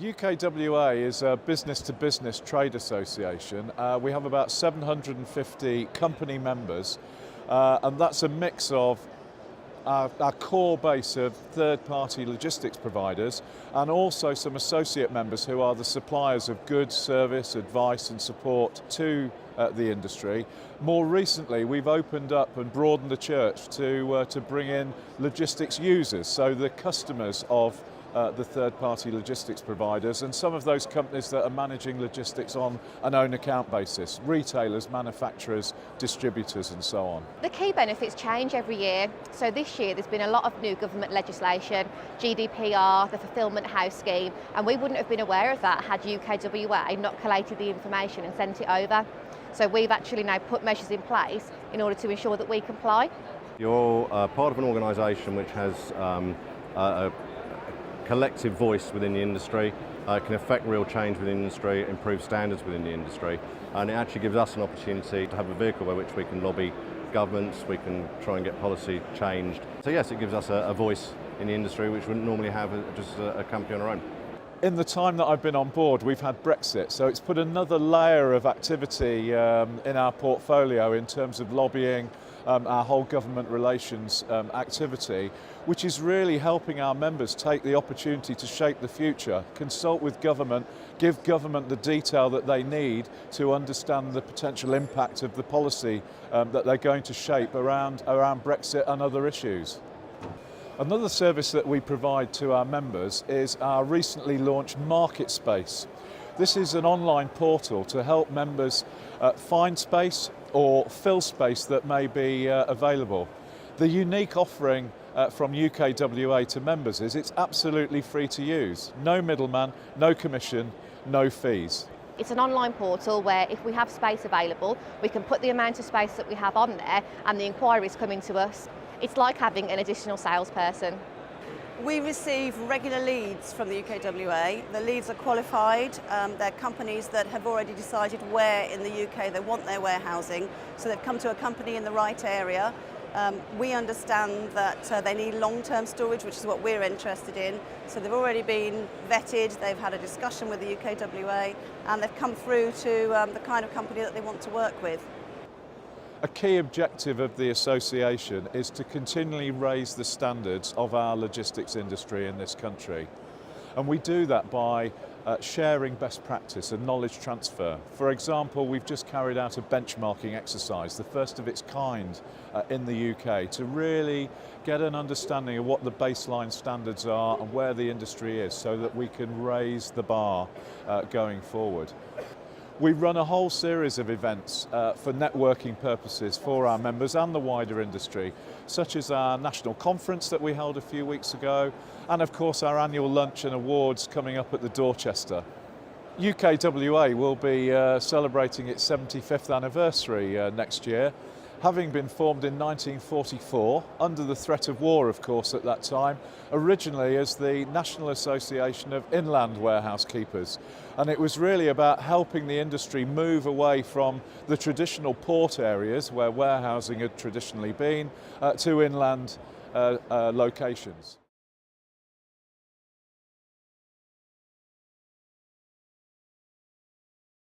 UKWA is a business-to-business trade association. We have about 750 company members, and that's a mix of our core base of third-party logistics providers and also some associate members who are the suppliers of goods, service, advice and support to the industry. More recently, we've opened up and broadened the church to bring in logistics users, so the customers of the third-party logistics providers and some of those companies that are managing logistics on an own account basis, retailers, manufacturers, distributors and so on. The key benefits change every year. So this year there's been a lot of new government legislation, GDPR, the Fulfilment House scheme, and we wouldn't have been aware of that had UKWA not collated the information and sent it over. So we've actually now put measures in place in order to ensure that we comply. You're part of an organisation which has a collective voice within the industry, can affect real change within the industry, improve standards within the industry, and it actually gives us an opportunity to have a vehicle by which we can lobby governments, we can try and get policy changed. So yes, it gives us a voice in the industry which wouldn't normally have just a company on our own. In the time that I've been on board, we've had Brexit, so it's put another layer of activity in our portfolio in terms of lobbying, our whole government relations activity, which is really helping our members take the opportunity to shape the future, consult with government, give government the detail that they need to understand the potential impact of the policy that they're going to shape around Brexit and other issues. Another service that we provide to our members is our recently launched Market Space. This is an online portal to help members find space or fill space that may be available. The unique offering from UKWA to members is it's absolutely free to use. No middleman, no commission, no fees. It's an online portal where if we have space available, we can put the amount of space that we have on there and the inquiries coming to us. It's like having an additional salesperson. We receive regular leads from the UKWA. The leads are qualified. They're companies that have already decided where in the UK they want their warehousing. So they've come to a company in the right area. We understand that they need long-term storage, which is what we're interested in. So they've already been vetted, they've had a discussion with the UKWA, and they've come through to the kind of company that they want to work with. A key objective of the association is to continually raise the standards of our logistics industry in this country. And we do that by sharing best practice and knowledge transfer. For example, we've just carried out a benchmarking exercise, the first of its kind in the UK, to really get an understanding of what the baseline standards are and where the industry is so that we can raise the bar going forward. We run a whole series of events for networking purposes for our members and the wider industry, such as our national conference that we held a few weeks ago, and of course our annual lunch and awards coming up at the Dorchester. UKWA will be celebrating its 75th anniversary next year, having been formed in 1944, under the threat of war of course at that time, originally as the National Association of Inland Warehouse Keepers. And it was really about helping the industry move away from the traditional port areas where warehousing had traditionally been to inland locations.